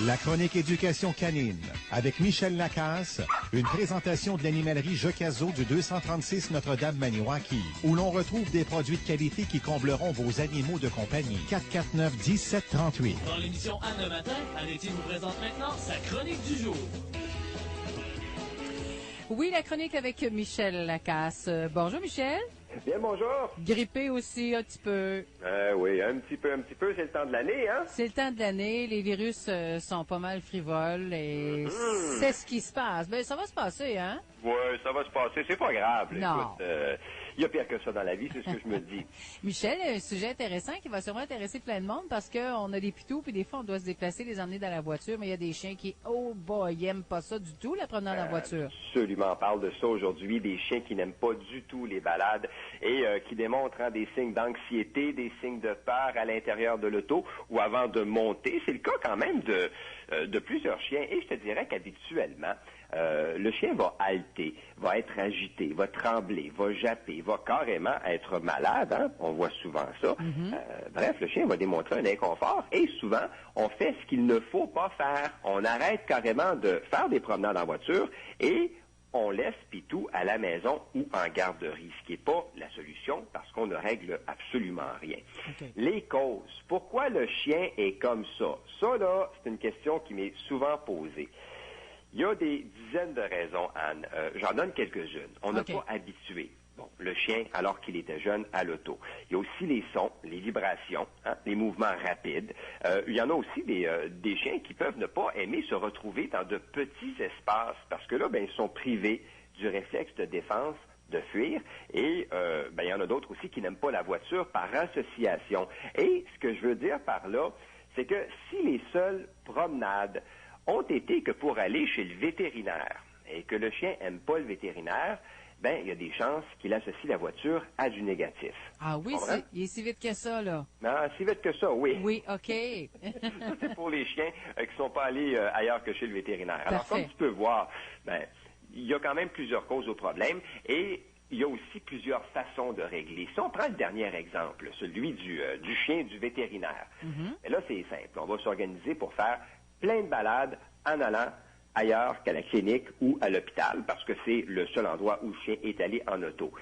La chronique éducation canine avec Michel Lacasse, une présentation de l'animalerie Jocazo du 236 Notre-Dame-Maniwaki, où l'on retrouve des produits de qualité qui combleront vos animaux de compagnie. 449-1738. Dans l'émission Anne le matin, Anne-Étienne vous présente maintenant sa chronique du jour. Oui, la chronique avec Michel Lacasse. Bonjour Michel. Bien, bonjour. Grippé aussi un petit peu. Oui, un petit peu. C'est le temps de l'année, hein? C'est le temps de l'année. Les virus sont pas mal frivoles et c'est ce qui se passe. Ben, ça va se passer, hein? Oui, ça va se passer. C'est pas grave. Non. Écoute, il y a pire que ça dans la vie, c'est ce que je me dis. Michel, un sujet intéressant qui va sûrement intéresser plein de monde parce qu'on a des pitous puis des fois on doit se déplacer, les emmener dans la voiture, mais il y a des chiens qui, oh boy, ils aiment pas ça du tout, la promenade en voiture. Absolument, on parle de ça aujourd'hui, des chiens qui n'aiment pas du tout les balades et qui démontrent des signes d'anxiété, des signes de peur à l'intérieur de l'auto ou avant de monter. C'est le cas quand même de plusieurs chiens et je te dirais qu'habituellement, le chien va halter, va être agité, va trembler, va japper, va carrément être malade, hein? On voit souvent ça. Bref, le chien va démontrer un inconfort et souvent, on fait ce qu'il ne faut pas faire. On arrête carrément de faire des promenades en voiture et on laisse Pitou à la maison ou en garderie, ce qui n'est pas la solution parce qu'on ne règle absolument rien. Okay. Les causes. Pourquoi le chien est comme ça? Ça, là, c'est une question qui m'est souvent posée. Il y a des dizaines de raisons, Anne. J'en donne quelques-unes. On n'a pas habitué le chien alors qu'il était jeune à l'auto. Il y a aussi les sons, les vibrations, hein, les mouvements rapides. Il y en a aussi des chiens qui peuvent ne pas aimer se retrouver dans de petits espaces parce que là, ils sont privés du réflexe de défense de fuir et il y en a d'autres aussi qui n'aiment pas la voiture par association. Et ce que je veux dire par là, c'est que si les seules promenades ont été que pour aller chez le vétérinaire et que le chien aime pas le vétérinaire, il y a des chances qu'il associe la voiture à du négatif. Ah oui, il est si vite que ça, là. Non, si vite que ça, oui. Oui, OK. Ça, c'est pour les chiens qui sont pas allés ailleurs que chez le vétérinaire. Alors, Parfait. comme tu peux voir, il y a quand même plusieurs causes au problème et il y a aussi plusieurs façons de régler. Si on prend le dernier exemple, celui du chien du vétérinaire, là, c'est simple. On va s'organiser pour faire plein de balades en allant ailleurs qu'à la clinique ou à l'hôpital, parce que c'est le seul endroit où le chien est allé en auto.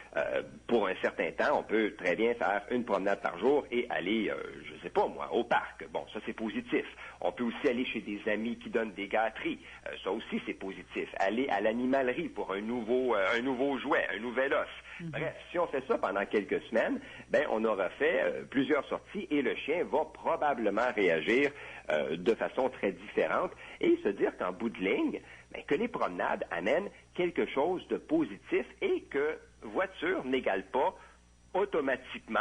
Pour un certain temps, on peut très bien faire une promenade par jour et aller, je sais pas moi, au parc. Bon, ça c'est positif. On peut aussi aller chez des amis qui donnent des gâteries. Ça aussi c'est positif. Aller à l'animalerie pour un nouveau jouet, un nouvel os. Bref, si on fait ça pendant quelques semaines, on aura fait plusieurs sorties et le chien va probablement réagir de façon très différente et se dire qu'en bout de ligne, que les promenades amènent quelque chose de positif et que voiture n'égale pas automatiquement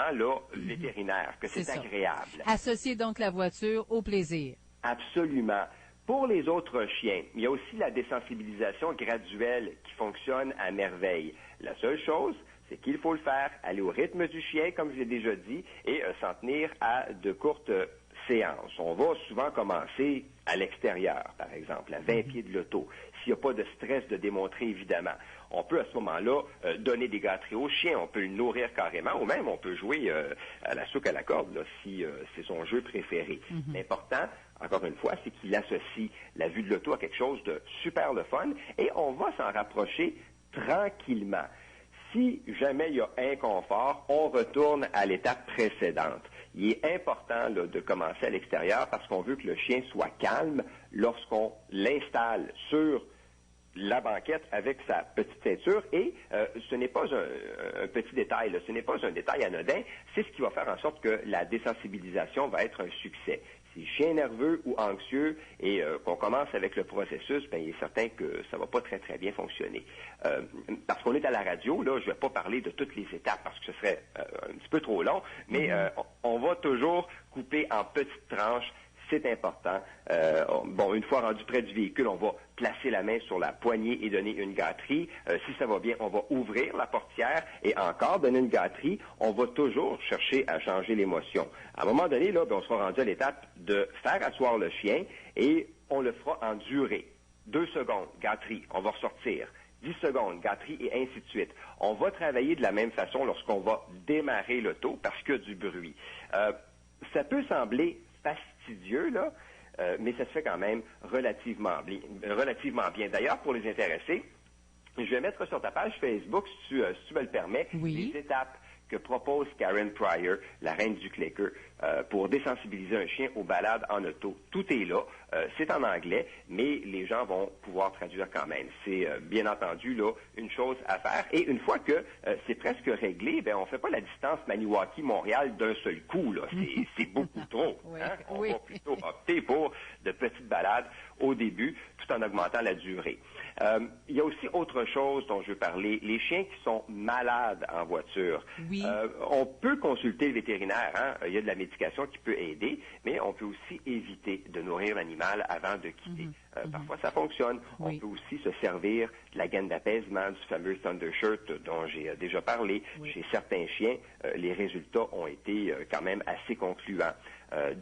vétérinaire, que c'est agréable. Associer donc la voiture au plaisir. Absolument. Pour les autres chiens, il y a aussi la désensibilisation graduelle qui fonctionne à merveille. La seule chose, c'est qu'il faut le faire, aller au rythme du chien, comme je l'ai déjà dit, et s'en tenir à de courtes séances. On va souvent commencer à l'extérieur, par exemple, à 20 pieds de l'auto. S'il n'y a pas de stress de démontrer, évidemment. On peut à ce moment-là donner des gâteries au chien, on peut le nourrir carrément, ou même on peut jouer à la souque à la corde, là, si c'est son jeu préféré. L'important, encore une fois, c'est qu'il associe la vue de l'auto à quelque chose de super le fun, et on va s'en rapprocher tranquillement. Si jamais il y a inconfort, on retourne à l'étape précédente. Il est important de commencer à l'extérieur parce qu'on veut que le chien soit calme lorsqu'on l'installe sur la banquette avec sa petite ceinture et ce n'est pas un petit détail, ce n'est pas un détail anodin, c'est ce qui va faire en sorte que la désensibilisation va être un succès. Si le chien est nerveux ou anxieux et qu'on commence avec le processus, il est certain que ça va pas très très bien fonctionner. Parce qu'on est à la radio, là, je vais pas parler de toutes les étapes parce que ce serait un petit peu trop long, mais on va toujours couper en petites tranches. C'est important. Une fois rendu près du véhicule, on va placer la main sur la poignée et donner une gâterie. Si ça va bien, on va ouvrir la portière et encore donner une gâterie. On va toujours chercher à changer l'émotion. À un moment donné, là, on sera rendu à l'étape de faire asseoir le chien et on le fera en durée. 2 secondes, gâterie, on va ressortir. 10 secondes, gâterie et ainsi de suite. On va travailler de la même façon lorsqu'on va démarrer l'auto parce qu'il y a du bruit. Ça peut sembler fastidieux, là, mais ça se fait quand même relativement bien. D'ailleurs, pour les intéressés, je vais mettre sur ta page Facebook, si tu me le permets, oui, les étapes que propose Karen Pryor, la reine du clicker, pour désensibiliser un chien aux balades en auto. Tout est là. C'est en anglais, mais les gens vont pouvoir traduire quand même. C'est bien entendu là une chose à faire. Et une fois que c'est presque réglé, ben on fait pas la distance Maniwaki-Montréal d'un seul coup. Là, c'est beaucoup trop. Oui, Hein? On oui. va plutôt opter pour de petites balades au début, tout en augmentant la durée. Il y a aussi autre chose dont je veux parler, les chiens qui sont malades en voiture. Oui. On peut consulter le vétérinaire, hein? Il y a de la médication qui peut aider, mais on peut aussi éviter de nourrir l'animal avant de quitter. Parfois, ça fonctionne. Oui. On peut aussi se servir de la gaine d'apaisement, du fameux Thunder Shirt dont j'ai déjà parlé. Oui. Chez certains chiens, les résultats ont été quand même assez concluants.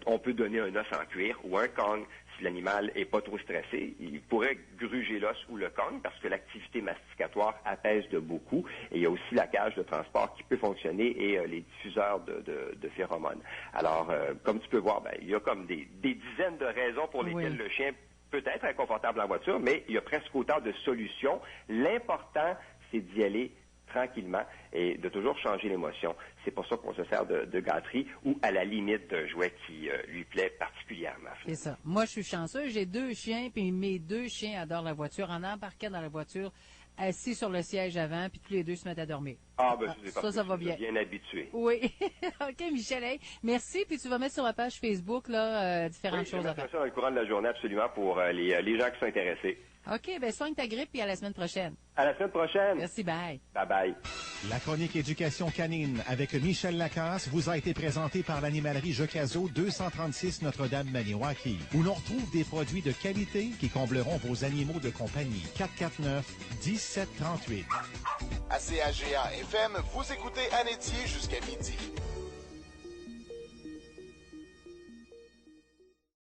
On peut donner un os en cuir ou un Kong. Si l'animal est pas trop stressé, il pourrait gruger l'os ou le Kong parce que l'activité masticatoire apaise de beaucoup. Et il y a aussi la cage de transport qui peut fonctionner et les diffuseurs de phéromones. Alors, comme tu peux voir, ben, il y a comme des dizaines de raisons pour lesquelles le chien peut être inconfortable en voiture, mais il y a presque autant de solutions. L'important, c'est d'y aller tranquillement et de toujours changer l'émotion. C'est pour ça qu'on se sert de gâterie ou à la limite d'un jouet qui lui plaît particulièrement. C'est ça. Moi, je suis chanceux. J'ai 2 chiens, puis mes 2 chiens adorent la voiture. En embarquant dans la voiture, assis sur le siège avant, puis tous les 2 se mettent à dormir. Ah, ben, c'est ça va bien. Bien habitué. Oui. OK, Michel. Hey, merci. Puis tu vas mettre sur ma page Facebook là, différentes choses je vais à faire. mettre ça dans le courant de la journée, absolument, pour les gens qui sont intéressés. OK, ben soigne ta grippe, puis à la semaine prochaine. À la semaine prochaine. Merci, bye. Bye-bye. La chronique éducation canine avec Michel Lacasse vous a été présentée par l'animalerie Jocazo 236 Notre-Dame-Maniwaki, où l'on retrouve des produits de qualité qui combleront vos animaux de compagnie. 449-1738. À CAGA FM, vous écoutez Anétier jusqu'à midi.